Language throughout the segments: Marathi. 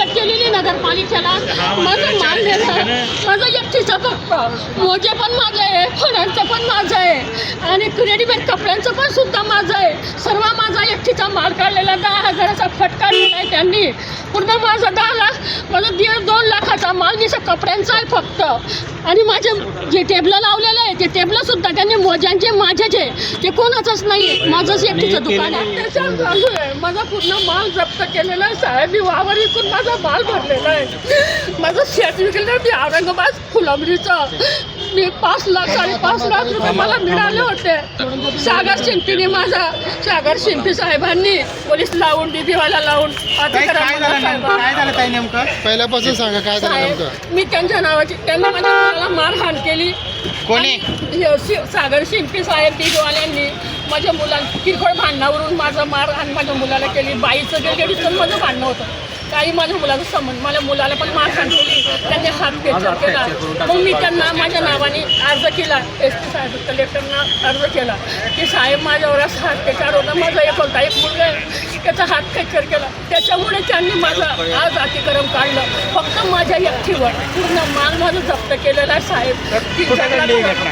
केलेली नगरपालिकेला माझं माल नेलं, माझं एकटीचं फक्त मोजे पण माझं आहे, फळांचं पण माझं आहे आणि रेडीमेड कपड्यांचं पण सुद्धा माझं आहे. सर्व माझा एकटीचा माल काढलेला 10,000चा फटका दिला आहे त्यांनी. पूर्ण माझं 10 लाख, माझं 1.5-2 लाखाचा माल निसा कपड्यांचा आहे फक्त. आणि माझे जे टेबलं लावलेलं आहे ते टेबलं सुद्धा त्यांनी मोज्यांचे माझ्याचे, ते कोणाचंच नाही आहे, माझंच एकटीचं दुकान आहे. त्याच्यावर चालू आहे माझा पूर्ण माल जप्त केलेला आहे साहेब. मी वावर विकून माझा माल भरलेला आहे. माझं शेत विकलेलं आहे. मी औरंगाबाद फुलंब्रीचं मी 5 लाख 5.5 लाख रुपये मला मिळाले होते. सागर शिंपीने सागर शिंपी साहेबांनी पोलीस लावून डीबीवाला लावून पहिल्यापासून सांगा काय झालं नेमकं. मी त्यांच्या नावाची त्यांना माझ्या मुलाला मारहाण केली. कोणी? सागर शिंपी साहेब डीबीवाल्यांनी माझ्या मुलाला किरकोळ भांडणावरून माझा मारहाण माझ्या मुलाला केली. बाईचं गेडीचं माझं भांडणं होतं. काही माझ्या मुलाचा संबंध, माझ्या मुलाला पण मारहाण केली. त्यांनी हात फ्रॅक्चर केला. मग मी त्यांना माझ्या नावाने अर्ज केला, SP साहेब कलेक्टरना अर्ज केला की साहेब माझ्यावर असा अत्याचार होता. माझा एकोलता एक मुलगा आहे, त्याचा हात फ्रॅक्चर केला. त्याच्यामुळे त्यांनी माझं आज अतिक्रम काढलं. फक्त माझ्या एकटीवर पूर्ण माल माझं जप्त केलेला आहे साहेब.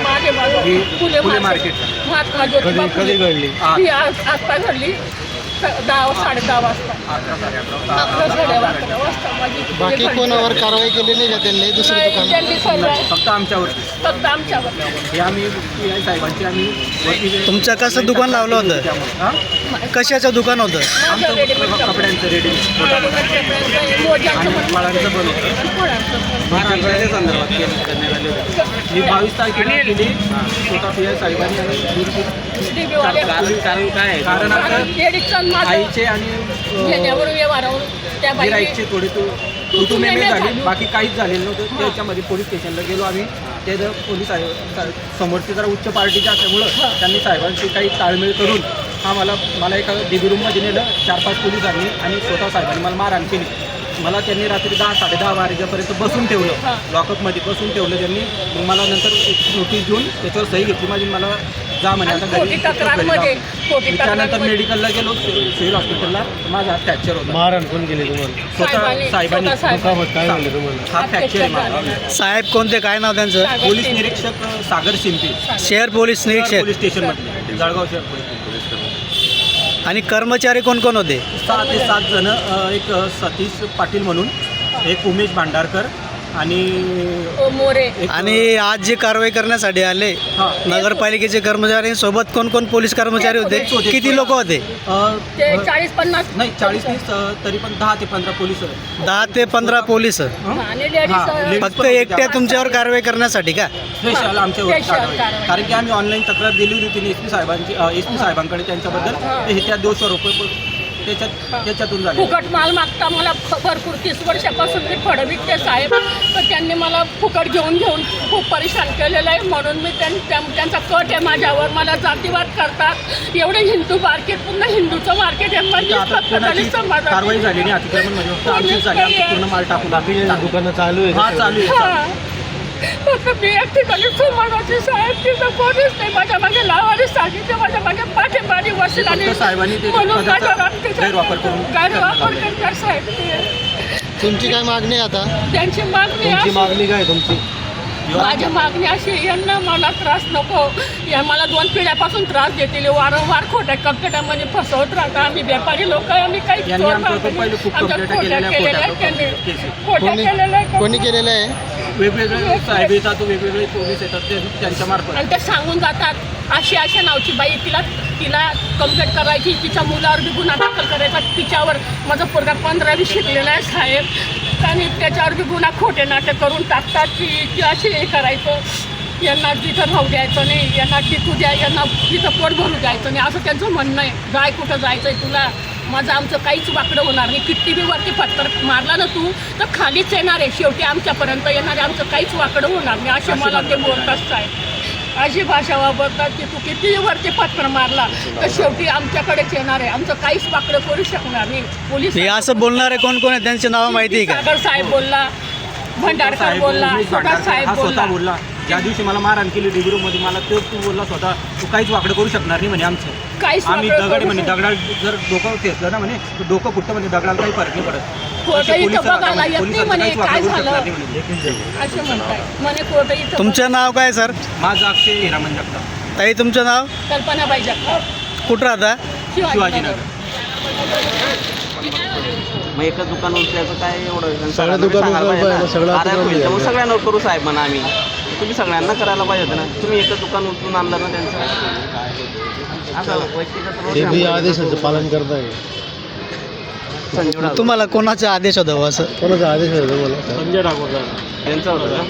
मागे माझं फुले मार्केट महात्मा ज्योतिबा ही आत्ता घडली 10-10:30 वाजता. 11-11:15 वाजता बाकी कोणावर कारवाई केली नाही का त्यांनी? दुसऱ्या दुकानात फक्त आमच्यावर हे आम्ही साहेबांची आम्ही. तुमचं कसं दुकान लावलं होतं? कशाचं दुकान होतं? आमचं कपड्यांचं रेडीमेड माळांचं पण होतं. संदर्भात मी 22 तारखेला केली स्वतः PI साहेबांनी. कारण काय आहे, कारण आता आईचे आणि गिराईकचे थोडे तुटुंबे झाली, बाकी काहीच झालेलं नव्हतं. त्याच्यामध्ये पोलीस स्टेशनला गेलो आम्ही. ते जर पोलीस समोरचे जरा उच्च पार्टीचे असल्यामुळं त्यांनी साहेबांशी काही ताळमेळ करून मला एका DB रूममध्ये नेलं 4-5 पोलिसांनी आणि स्वतः साहेबांनी मला मारहाण केली. मला त्यांनी रात्री 10-10:30 वाजेपर्यंत बसून ठेवलं, लॉकअपमध्ये बसून ठेवलं त्यांनी. मग मला नंतर एक नोटीस देऊन त्याच्यावर सही घेतली माझी. मला जा म्हणे आता घरी. त्यानंतर मेडिकलला गेलो, सिव्हिल हॉस्पिटलला. माझा फ्रॅक्चर होता. मारहाण कोण केली तुम्हाला? स्वतः साहेबांनी. काय झालं तुम्हाला? हा फ्रॅक्चर आहे. साहेब कोणते, काय नाव त्यांचं? पोलीस निरीक्षक सागर शिंपी, शहर पोलीस निरीक्षक पोलीस स्टेशनमध्ये, जळगाव शहर पोलीस स्टेशन. आणि कर्मचारी कोण कोण होते? 6 ते 7 जण. एक सतीश पाटील म्हणून, एक उमेश भांडारकर आणि मोरे. आणि आज जे कारवाई करण्यासाठी आले नगरपालिकेचे कर्मचारी सोबत कोण कोण पोलीस कर्मचारी होते? किती लोक होते? 40-50 नाही, 40 नाही, तरी पण 10 ते 15 पोलीस. 10 ते 15 पोलीस फक्त एकट्या तुमच्यावर कारवाई करण्यासाठी का? स्पेशल आमच्यावर कारवाई. कारण की आम्ही ऑनलाईन तक्रार दिली होती SP साहेबांकडे त्यांच्याबद्दल. हे त्या दोषारोप त्याच्यातून झाले. फुकट माल मागता मला भरपूर 30 वर्षापासून मी फळं विकते साहेब. तर त्यांनी मला फुकट घेऊन खूप परेशान केलेलं आहे. म्हणून मी त्यांचा कट आहे माझ्यावर. मला जातीवाद करतात. एवढे हिंदू मार्केट, पुन्हा हिंदूचं मार्केट आहे. कारवाई झाली नाही अतिक्रमण म्हणजे पूर्ण माल टाकून दुकानं चालू आहे. हा चालू आहे. फक्त मी एक ठिकाणी सुमानाची साहेब तिथं कोणीच नाही. माझ्या मागे लावाने सांगितलं, माझ्या मागे पाठीमारी वसील आणि साहेबांनी गैरवापर करतात साहेब. तुमची काय मागणी आहे आता? त्यांची मागणी काय तुमची? माझी मागणी अशी, यांना मला त्रास नको. या मला 2 पिढ्यापासून त्रास देतील. वारंवार खोट्या कंप्लेंटामध्ये फसवत राहता. आम्ही व्यापारी लोक आहे, आम्ही काही कोणी केलेलं आहे? वेगवेगळे साहेब येतात, वेगवेगळे पोलीस येतात त्यांच्या मार्फत. आणि ते सांगून जातात अशा नावची बाई, तिला कंप्लेंट करायची, तिच्या मुलावर बी गुन्हा दाखल करायचा. तिच्यावर माझा पोरगा 15वी शिकलेला आहे साहेब. आणि त्याच्यावर बी गुन्हा खोटे नाटक करून टाकतात की असे हे करायचं, यांना तिथं राहू द्यायचं नाही, यांना टिकू द्या, यांना तिथं पोट भरू द्यायचं नाही, असं त्यांचं म्हणणं आहे. जाय कुठं जायचं आहे तुला, माझं आमचं काहीच वाकडं होणार नाही. किती बी वरती पत्तर मारला ना तू तर खालीच येणार आहे. शेवटी आमच्यापर्यंत येणार आहे. आमचं काहीच वाकडं होणार नाही असे मला ते बोलतात साहेब. अशी भाषा वापरतात की तू किती वरती पत्र मारला तर शेवटी आमच्याकडेच येणार आहे, आमचं काहीच वाकडं करू शकणार नाही. पोलीस हे असं बोलणारे कोण कोण आहे त्यांची नावं माहिती आहे का? सागर साहेब बोलला, भंडारकर बोलला, सुभाष साहेब हा स्वतः बोलला. बोलला. ज्या दिवशी मला मारहाण केली डिग्रीमध्ये मला तो तू बोलला स्वतः, तू काहीच वाकडं करू शकणार नाही म्हणे आमचं. काहीच आम्ही वाकडं दगड करू म्हणे शकत दगडाला जर डोकं ठेचलं ना म्हणे तर डोकं फुटतं म्हणे, दगडाला काही फरक नाही पडत. कोर्ट असे इथं पोलिस बघायला येत नाही पोलिसांचं म्हणे, काहीच वाकडं काय करू झालं शकणार नाही म्हणे. असे म्हणताय म्हणे कोर्ट इथं तुमचं नाव काय सर? माझं अक्षय हिरामन जगताप, ताई तुमचं नाव? कल्पनाबाई जगताप, कुठं राहता? शिवाजीनगर. मग एकच दुकान उचलायचं काय एवढं सगळ्या दुकानावर पाहिजे, सगळं आपल्याला मग सगळ्यांना करू साहेब म्हणा आम्ही. तुम्ही सगळ्यांना करायला पाहिजे होतं ना, तुम्ही एकच दुकान उचलून आणलं ना त्यांचं. असं व्यक्तिगत रोष हे बी आहे. आदेशाचं पालन करत आहे. संजीव डागो. तुम्हाला कोणाचा आदेश होता हो असं? कोणाचा आदेश आहे तुम्हाला? त्यांचा होता का?